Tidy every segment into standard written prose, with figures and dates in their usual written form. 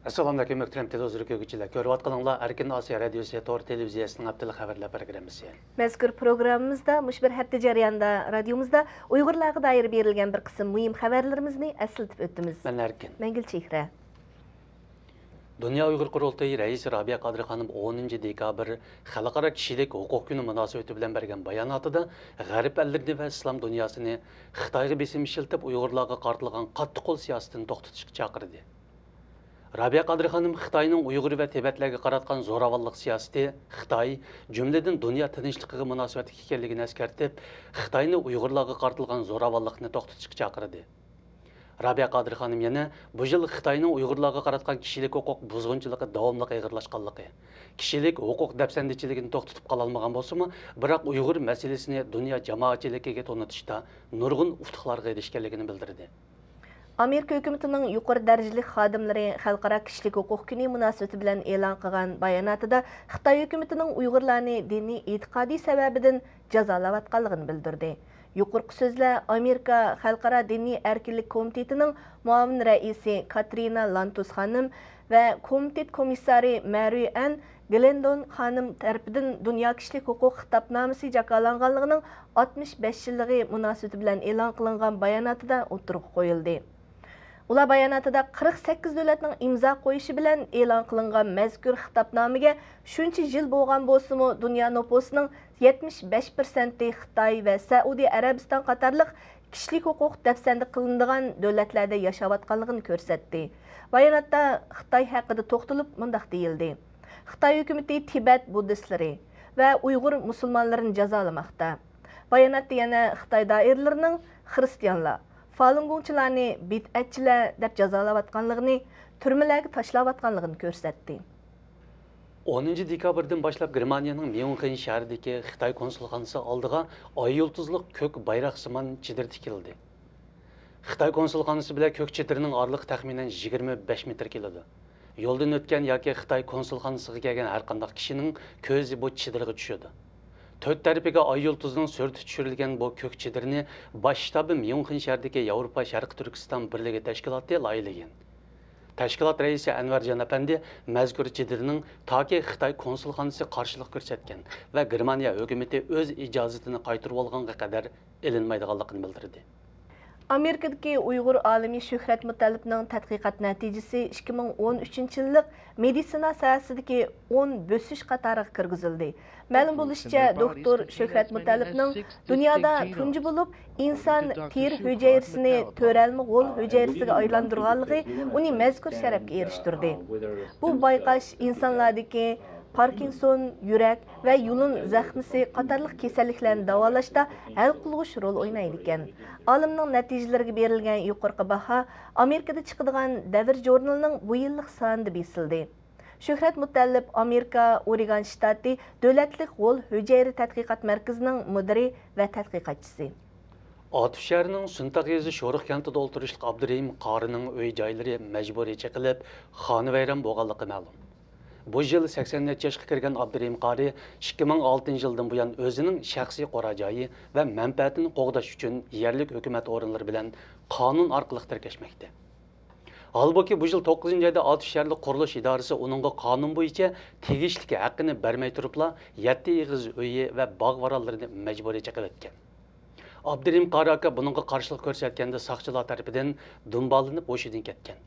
Assalamu alaykum muhtaram televizor ko'ruvchilar. Ko'rib atqaninglar Erkin Osiyo radiosi Tor televiziyasining Abdul xabarlar programmasi. Mazkur programmamizda mush bir hafta jarayonida radiomizda Uyg'urlarga doir berilgan bir qism muhim xabarlarimizni eslatib o'tamiz. Men Erkin. Mengil Chehra. Dünya Uyghur Qurultayı Reisi Rabia Qadri Xanım 10 dekabr Xalqaro kishilik huquq kuni munosabati bilan bergan bayonotida G'arb ellerini va islom dunyosini Xitoyga besim ishiltib Uyg'urlarga qartilgan qattiq qo'l siyosatini to'xtatishga chaqirdi. Rabia Qadri Xanım Xitoyning Uyg'ur va Tibetlarga qaratgan zo'ravonlik siyosati Xitoy jumladan dunyo tinchligiga munosabatli ekanligini eskartib, Xitoyni Uyg'urlarga qartilgan zo'ravonlikni to'xtatishga chaqirdi. Rabia Qadri Xanım yana bu yil Xitoyning Uyg'urlarga qaratgan kishilik huquq buzg'unchiligi davomli ig'irlashganligi, kishilik huquq dafsandichiligini to'xtatib qola olmagan bo'lsa-mu, biroq Uyg'ur masalasini dunyo jamoatchiligiga to'natishda nurg'un utuqlarga erishganligini bildirdi. Amerika hukumatining yuqori darajali xodimlari xalqaro kishilik huquq kuni munosabati bilan e'lon qilgan bayonotida Xitoy hukumatining Uyg'urlarni diniy e'tiqodiy sababidan jazolayotganligini bildirdi. Yuqorqi so'zlar Amerika Xalqaro diniy erkinlik komitetining muavin raisi Katrina Lantus xonim va komitet komissari Mary Ann Glendon xonim tarafidan dunyo kishilik huquq xitobnomasi jakalanganligining 65 yilligi munosabati bilan e'lon qilingan bayonotida o'tirib qo'yildi. Ular bayonotida 48 davlatning imzo qo'yishi bilan e'lon qilingan mazkur xitobnomaga shuncha yil bo'lgan bo'lsa-mu, dunyo nufusining 75% Xitoy va Saudiya Arabiston qatorliq kishilik huquq dafsandi qilinadigan davlatlarda yashayotganligini ko'rsatdi. Bayonotda Xitoy haqida to'xtalib mundaq deyildi. Xitoy hukumati Tibet buddistlari va Uyg'ur musulmonlarini jazolamoqda. Bayonotda yana Xitoy doiralarining xristianlar Falun Gongchilarni bid'atchilar deb jazolayotganligini, turmalarga tashlayotganligini ko'rsatdi. 10 dekabrdan boshlab Germaniyaning Myunxen shahridagi Xitoy konsulxonasi oldiga oy yulduzliq ko'k bayroqsimon chidir tikildi. Xitoy konsulxonasi bilan ko'k chidirining oraliqi taxminan 25 metr keladi. Yo'ldan o'tgan yoki Xitoy konsulxonasiga kelgan har qanday kishining ko'zi bu chidirga tushadi. To'rt tarafiga oy yulduzining surati tushirilgan bu ko'k chidirni bosh shtabi Myunxen shahridagi Yevropa Sharqi Turkiston birligi tashkiloti loyihalagan. Tashkilot raisi Anvarjon apandi mazkur chidirning toki Xitoy konsulxonasi qarshilik ko'rsatgan va Germaniya hukumati o'z ijozatini qaytarib olganga qadar ilinmaydiganligini bildirdi. Amerikadagi Uyg'ur olimi Shuhrat Mutallibning tadqiqot natijasi 2013-yillik meditsina sohasidagi 10 bo'sish qatoriga kirgizildi. Ma'lum bo'lishicha, doktor Shuhrat Mutallibning dunyoda tunji bo'lib inson teri hujayrasini to'ralma g'o'l hujayrasiga aylantirganligi uni mazkur sharafga erishtirdi. Bu bayqash insonlardagi Parkinson, yurak va yulun zaxmisi qatorliq kasalliklarni davolashda hal qiluvchi rol o'ynaydi ekan. Olimning natijalariga berilgan yuqorqi baho Amerikada chiqadigan Davr jurnalining bu yillik sonida besildi. Shuhrat Mutallib Amerika Oregon shtati davlatlik g'o'l hujayra tadqiqot markazining mudiri va tadqiqotchisi. Otif shahrining Suntaq yezi Sho'riq kentida o'ltirishlik Abdurahim qorining uy joylari majburiy chiqilib, xonavayron bo'lganligi ma'lum. Bu yil 80 yoshga kirgan Abdurahim qori 2006 yildan buyon o'zining shaxsiy qo'ra-joyi va manfaatini qo'g'dash uchun yerlik hukumat organlari bilan qonun orqali tirkashmoqda. Halbuki bu yil 9-oyda Otif shaharlik qurilish idorasi uningga qonun bo'yicha tegishli haqqini bermay turibla 7 ig'iz uyi va bog' varollarini majburiy chiqib o'tgan. Abdurahim qori aka buningga qarshilik ko'rsatganda soqchilar tomonidan dumbalanib o'shidan ketgan.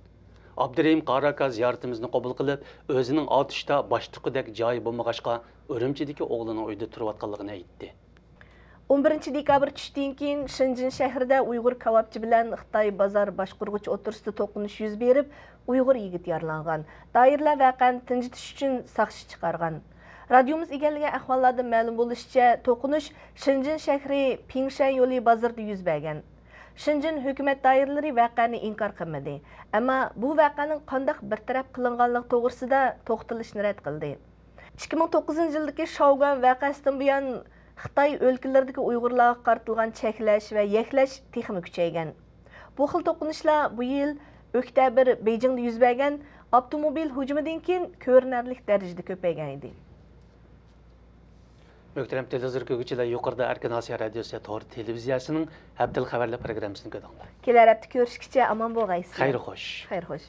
Abdurahim qori aka ziyoratimizni qabul qilib, o'zining otishda boshliqidek joyi bo'lmag'achqa Urumchidagi o'g'lining uyida turayotganligini aytdi. 11 dekabr tushdan keyin Shenzhen shahrida Uyg'ur kavobchi bilan Xitoy bozor boshqurg'uchi o'tirsida to'qinish yuz berib, Uyg'ur yigit yaralangan. Doirlar voqeani tinchitish uchun saqchi chiqargan. Radiomiz egallagan ahvollarda ma'lum bo'lishicha, to'qinish Shenzhen shahri Pingshan yo'li bozorida yuz bergan. Shenzhen hukumat doiralari voqeani inkor qilmadi, ammo bu voqeaning qanday bartaraf qilinganligi to'g'risida to'xtalishni rad qildi. 2009-yildagi Shougan voqeasidan buyon Xitoy o'lkalaridagi Uyg'urlarga qartilgan cheklash va yaklash texnik kuchaygan. Bu xil to'qinishlar bu yil oktyabr Beijingda yuz bergan avtomobil hujumidan keyin ko'rinarli darajada ko'paygan edi. Muhtaram televizor ko'ruvchilar, yuqorida Erkin Osiyo radiosi Tor televiziyasining haftal xabarlar programmasini ko'rdinglar. Kelar hafta ko'rishguncha omon bo'lg'aysiz. Xayr xo'sh. Xayr xo'sh.